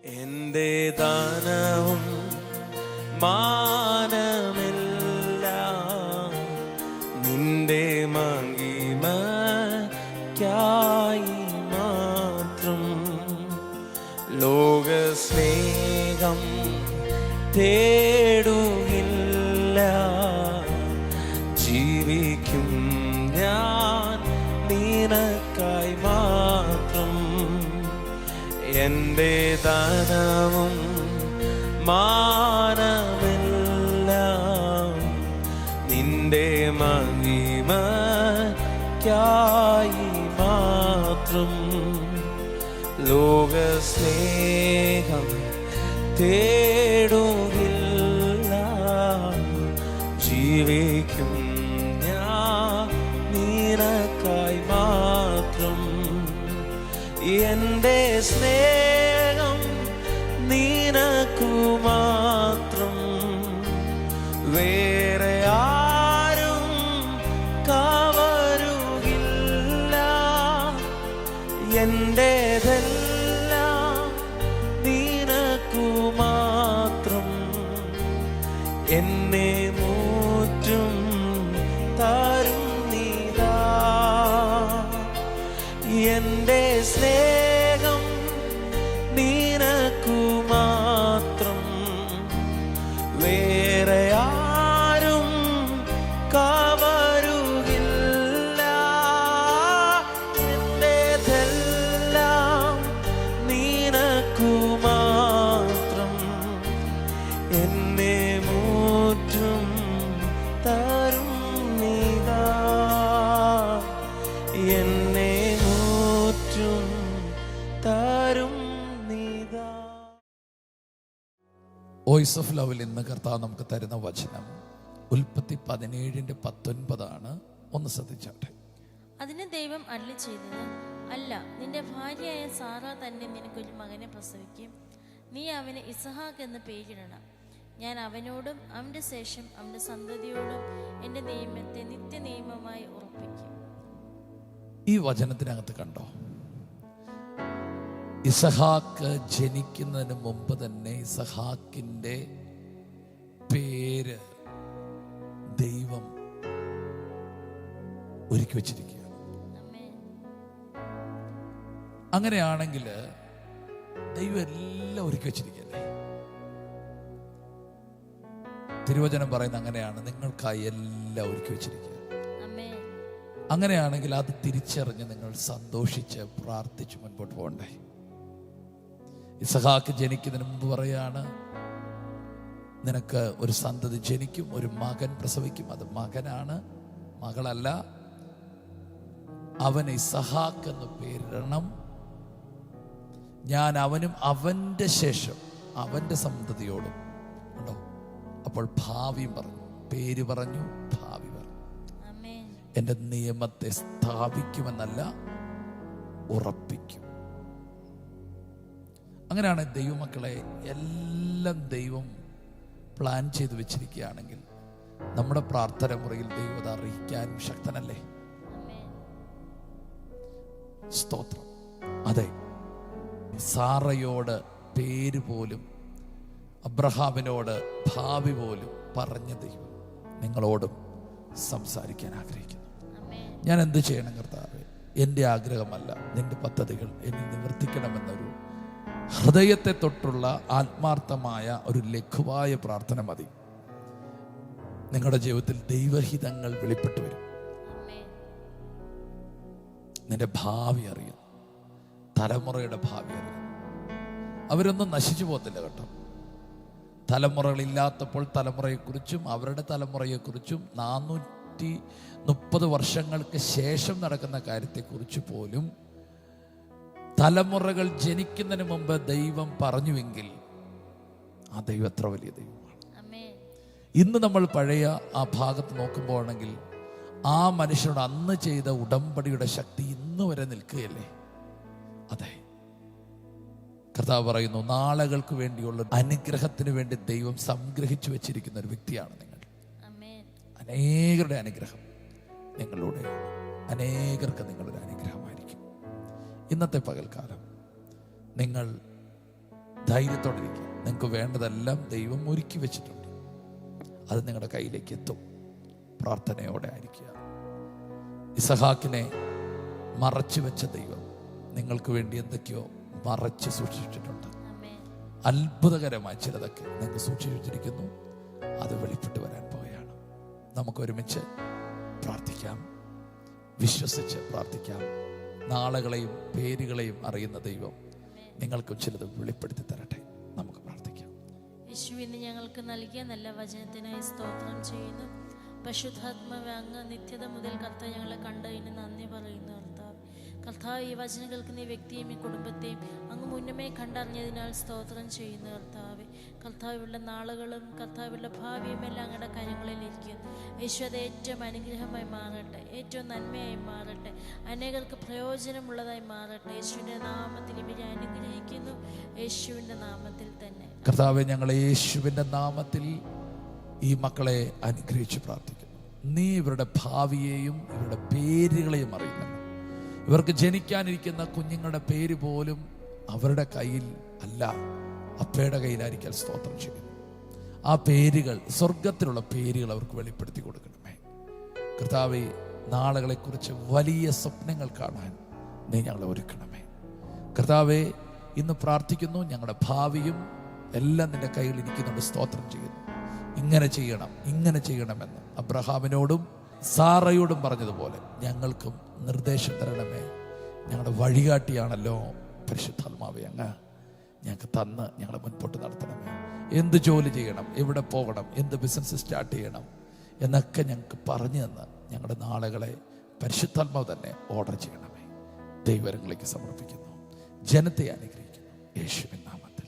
എന്റെ ദാനവും മാനമെല്ലാം നിന്റെ മഹിമയ്ക്കായി മാത്രം. ലോകസ്നേഹം തേടുകില്ല, ജീവിക്കും ഞാൻ നിനക്കായി മാത്രം. എന്റെ ദാനവും മാനമെല്ലാം നിന്റെ മഹിമയ്ക്കായി മാത്രം. ലോകസ്നേഹം തേടുകില്ല, ജീവിക്കും ഞാൻ നിനക്കായി മാത്രം. എന്റെ സ്നേഹം നിനക്കു മാത്രം, വേറെ ആരും കവരുകില്ല. എന്റേതെല്ലാം നിനക്കു മാത്രം, എന്നെ മൂറ്റും തരും നീതാ. എന്റെ സ്നേഹം നിനക്കു മാത്രം, വേറെ ആരും കവരുകില്ല. എന്റേതെല്ലാം നിനക്കു മാത്രം, എന്നെ മൂറ്റും തരും നീതാ. എന്നെ മൂറ്റും തരും നീതാ. വോയിസ് ഓഫ് ലവിൽ ഇന്ന് കർത്താവ് നമുക്ക് തരുന്ന വചനം ഉൽപ്പത്തി 17:19 ഒന്ന് ശ്രദ്ധിച്ചാട്ടെ. അതിന് ദൈവം അരുളി ചെയ്തത്, അല്ല, നിന്റെ ഭാര്യയായ സാറ തന്നെ നിനക്കൊരു മകനെ പ്രസവിക്കും. നീ അവന് ഇസഹാക്ക് എന്ന് പേരിടണം. ഞാൻ അവനോടും അവന്റെ ശേഷം അവന്റെ സന്തതിയോടും എൻ്റെ നിയമത്തെ നിത്യനിയമമായി ഉറപ്പിക്കും. ഈ വചനത്തിനകത്ത് കണ്ടോ, ഇസഹാക്ക് ജനിക്കുന്നതിന് മുമ്പ് തന്നെ ഇസഹാക്കിന്റെ പേര് ദൈവം ഒരുക്കി വച്ചിരിക്കുകയാണ്. അങ്ങനെയാണെങ്കിൽ ദൈവം എല്ലാം ഒരുക്കി വച്ചിരിക്കുകയല്ലേ? തിരുവചനം പറയുന്നത് അങ്ങനെയാണ്, നിങ്ങൾക്കായി എല്ലാം ഒരുക്കി വച്ചിരിക്കുക. അങ്ങനെയാണെങ്കിൽ അത് തിരിച്ചറിഞ്ഞ് നിങ്ങൾ സന്തോഷിച്ച് പ്രാർത്ഥിച്ച് മുൻപോട്ട് പോകണ്ടേ? ഇസഹാക്ക് ജനിക്കുന്നതിന് മുമ്പ് പറയാണ്, നിനക്ക് ഒരു സന്തതി ജനിക്കും, ഒരു മകൻ പ്രസവിക്കും. അത് മകനാണ്, മകളല്ല. അവന് ഇസഹാക്ക് എന്ന് പേരിടണം. ഞാൻ അവനും അവന്റെ ശേഷം അവന്റെ സന്തതിയോടും ഉണ്ടോ. അപ്പോൾ ഭാവിയും പറഞ്ഞു, പേര് പറഞ്ഞു, ഭാവി പറഞ്ഞു. എൻ്റെ നിയമത്തെ സ്ഥാപിക്കുമെന്നല്ല, ഉറപ്പിക്കും. അങ്ങനെയാണ് ദൈവമക്കളെ, എല്ലാം ദൈവം പ്ലാൻ ചെയ്ത് വെച്ചിരിക്കുകയാണെങ്കിൽ നമ്മുടെ പ്രാർത്ഥന മുറിയിൽ ദൈവം അത് അറിയിക്കാനും ശക്തനല്ലേ? സ്തോത്രം. അതെ, സാറയോട് പേര് പോലും, അബ്രഹാമിനോട് ഭാവി പോലും പറഞ്ഞ ദൈവം നിങ്ങളോടും സംസാരിക്കാൻ ആഗ്രഹിക്കുന്നു. ഞാൻ എന്ത് ചെയ്യണം കർത്താവേ? എൻ്റെ ആഗ്രഹമല്ല, നിന്റെ പദ്ധതികൾ എന്നെ നിവർത്തിക്കണമെന്നൊരു ഹൃദയത്തെ തൊട്ടുള്ള ആത്മാർത്ഥമായ ഒരു ലഘുവായ പ്രാർത്ഥന മതി. നിങ്ങളുടെ ജീവിതത്തിൽ ദൈവഹിതങ്ങൾ വെളിപ്പെട്ടു വരും. നിന്റെ ഭാവി അറിയാം, തലമുറയുടെ ഭാവി അറിയാം. അവരൊന്നും നശിച്ചു പോകത്തില്ല കേട്ടോ. തലമുറകളില്ലാത്തപ്പോൾ തലമുറയെക്കുറിച്ചും അവരുടെ തലമുറയെക്കുറിച്ചും 430 വർഷങ്ങൾക്ക് ശേഷം നടക്കുന്ന കാര്യത്തെക്കുറിച്ച് പോലും തലമുറകൾ ജനിക്കുന്നതിന് മുമ്പ് ദൈവം പറഞ്ഞുവെങ്കിൽ ആ ദൈവം എത്ര വലിയ ദൈവമാണ്. ഇന്ന് നമ്മൾ പഴയ ആ ഭാഗത്ത് നോക്കുമ്പോഴാണെങ്കിൽ ആ മനുഷ്യനോട് അന്ന് ചെയ്ത ഉടമ്പടിയുടെ ശക്തി ഇന്ന് വരെ നിൽക്കുകയല്ലേ? അതെ, കർത്താവ് പറയുന്നു, നാളുകൾക്ക് വേണ്ടിയുള്ള അനുഗ്രഹത്തിന് വേണ്ടി ദൈവം സംഗ്രഹിച്ചു വെച്ചിരിക്കുന്ന ഒരു വ്യക്തിയാണ് നിങ്ങൾ. അനേകരുടെ അനുഗ്രഹം നിങ്ങളിലൂടെയാണ്. അനേകർക്ക് നിങ്ങളൊരു അനുഗ്രഹമായിരിക്കും. ഇന്നത്തെ പകൽക്കാലം നിങ്ങൾ ധൈര്യത്തോടെ ഇരിക്കുക. നിങ്ങൾക്ക് വേണ്ടതെല്ലാം ദൈവം ഒരുക്കി വെച്ചിട്ടുണ്ട്. അത് നിങ്ങളുടെ കയ്യിലേക്ക് എത്തും. പ്രാർത്ഥനയോടെ ആയിരിക്കുക. ഇസഹാക്കിനെ മറച്ചു വെച്ച ദൈവം നിങ്ങൾക്ക് വേണ്ടി എന്തൊക്കെയോ മറച്ച് സൂക്ഷിച്ചിട്ടുണ്ട്. അത്ഭുതകരമായ ചിലതൊക്കെ നിങ്ങൾക്ക് സൂക്ഷിച്ചിരിക്കുന്നു. അത് വെളിപ്പെട്ട് വരാൻ പോവുകയാണ്. നമുക്ക് ഒരുമിച്ച് പ്രാർത്ഥിക്കാം, വിശ്വസിച്ച് പ്രാർത്ഥിക്കാം. നാളുകളെയും പേരുകളെയും അറിയുന്ന ദൈവം നിങ്ങൾക്കും ചിലത് വെളിപ്പെടുത്തി തരട്ടെ. നമുക്ക് പ്രാർത്ഥിക്കാം. യേശുവിന് ഞങ്ങൾക്ക് നൽകിയ നല്ല വചനത്തിനായി സ്തോത്രം ചെയ്യുന്നു. പരിശുദ്ധാത്മാവേ, അങ്ങ് നിത്യത മുതൽ കർത്താവ് ഞങ്ങളെ കണ്ടതിന് നന്ദി പറയുന്നു. കർത്താവ്, ഈ വചനം കേൾക്കുന്ന ഈ വ്യക്തിയും ഈ കുടുംബത്തെയും അങ്ങ് മുന്നമേ കണ്ടറിഞ്ഞതിനാൽ സ്തോത്രം ചെയ്യുന്നു. കർത്താവിലുള്ള നാളുകളും കർത്താവിലുള്ള ഭാവിയും എല്ലാം അങ്ങയുടെ കാര്യങ്ങളിലിരിക്കും. യേശു അത് ഏറ്റവും അനുഗ്രഹമായി മാറട്ടെ, ഏറ്റവും നന്മയായി മാറട്ടെ, അനേകർക്ക് പ്രയോജനമുള്ളതായി മാറട്ടെ. യേശുവിൻ്റെ നാമത്തിൽ ഇവരെ അനുഗ്രഹിക്കുന്നു, യേശുവിൻ്റെ നാമത്തിൽ തന്നെ. കർത്താവേ, ഞങ്ങൾ യേശുവിൻ്റെ നാമത്തിൽ ഈ മക്കളെ അനുഗ്രഹിച്ച് പ്രാർത്ഥിക്കുന്നു. നീ ഇവരുടെ ഭാവിയെയും ഇവരുടെ പേരുകളെയും അറിയുന്നു. ഇവർക്ക് ജനിക്കാനിരിക്കുന്ന കുഞ്ഞുങ്ങളുടെ പേര് പോലും അവരുടെ കയ്യിൽ അല്ല, അപ്പയുടെ കയ്യിലായിരിക്കാൻ സ്തോത്രം ചെയ്യുന്നു. ആ പേരുകൾ, സ്വർഗത്തിലുള്ള പേരുകൾ അവർക്ക് വെളിപ്പെടുത്തി കൊടുക്കണമേ. കർത്താവേ, നാളുകളെക്കുറിച്ച് വലിയ സ്വപ്നങ്ങൾ കാണാൻ നീ ഞങ്ങളെ ഒരുക്കണമേ. കർത്താവേ, ഇന്ന് പ്രാർത്ഥിക്കുന്നു, ഞങ്ങളുടെ ഭാവിയും എല്ലാം നിന്റെ കയ്യിൽ ഇരിക്കുന്നുണ്ട്. സ്തോത്രം ചെയ്യുന്നു. ഇങ്ങനെ ചെയ്യണം, ഇങ്ങനെ ചെയ്യണമെന്ന് അബ്രഹാമിനോടും സാറയോടും പറഞ്ഞതുപോലെ ഞങ്ങൾക്കും നിർദ്ദേശം തരണമേ. ഞങ്ങളുടെ വഴികാട്ടിയാണല്ലോ പരിശുദ്ധാത്മാവേ, അങ്ങ് ഞങ്ങൾക്ക് തന്ന് ഞങ്ങളെ മുൻപോട്ട് നടത്തണമേ. എന്ത് ജോലി ചെയ്യണം, എവിടെ പോകണം, എന്ത് ബിസിനസ് സ്റ്റാർട്ട് ചെയ്യണം എന്നൊക്കെ ഞങ്ങൾക്ക് പറഞ്ഞു തന്ന് ഞങ്ങളുടെ നാളുകളെ പരിശുദ്ധാത്മാവ് തന്നെ ഓർഡർ ചെയ്യണമേ. ദൈവങ്ങളിലേക്ക് സമർപ്പിക്കുന്നു, ജനത്തെ അനുഗ്രഹിക്കുന്നു യേശുവിൻ നാമത്തിൽ.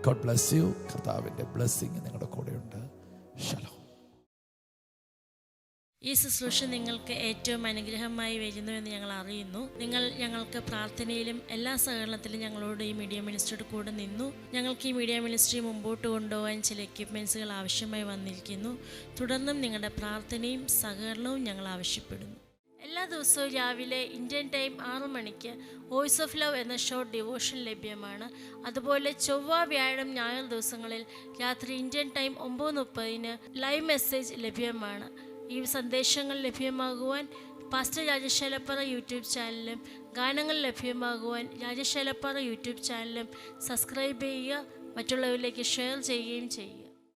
God bless you. കർത്താവിൻ്റെ ബ്ലെസ്സിങ് നിങ്ങളുടെ കൂടെയുണ്ട്. ശലോം. ഈ ശുശ്രൂഷ നിങ്ങൾക്ക് ഏറ്റവും അനുഗ്രഹമായി വരുന്നുവെന്ന് ഞങ്ങൾ അറിയുന്നു. നിങ്ങൾ ഞങ്ങൾക്ക് പ്രാർത്ഥനയിലും എല്ലാ സഹകരണത്തിലും ഞങ്ങളോട് ഈ മീഡിയ മിനിസ്ട്രിയുടെ കൂടെ നിന്നു. ഞങ്ങൾക്ക് ഈ മീഡിയ മിനിസ്ട്രി മുമ്പോട്ട് കൊണ്ടുപോകാൻ ചില എക്യുപ്മെൻറ്റ്സുകൾ ആവശ്യമായി വന്നിരിക്കുന്നു. തുടർന്നും നിങ്ങളുടെ പ്രാർത്ഥനയും സഹകരണവും ഞങ്ങൾ ആവശ്യപ്പെടുന്നു. എല്ലാ ദിവസവും രാവിലെ ഇന്ത്യൻ ടൈം 6 മണിക്ക് വോയിസ് ഓഫ് ലവ് എന്ന ഷോർട്ട് ഡിവോഷൻ ലഭ്യമാണ്. അതുപോലെ ചൊവ്വ, വ്യാഴം, ഞായർ ദിവസങ്ങളിൽ രാത്രി ഇന്ത്യൻ ടൈം 9:30 ലൈവ് മെസ്സേജ് ലഭ്യമാണ്. ഈ സന്ദേശങ്ങൾ ലഭ്യമാകുവാൻ പാസ്റ്റർ രാജേഷ് ഏലപ്പാറ യൂട്യൂബ് ചാനലും ഗാനങ്ങൾ ലഭ്യമാകുവാൻ രാജേഷ് ഏലപ്പാറ യൂട്യൂബ് ചാനലും സബ്സ്ക്രൈബ് ചെയ്യുക, മറ്റുള്ളവരിലേക്ക് ഷെയർ ചെയ്യുകയും ചെയ്യുക.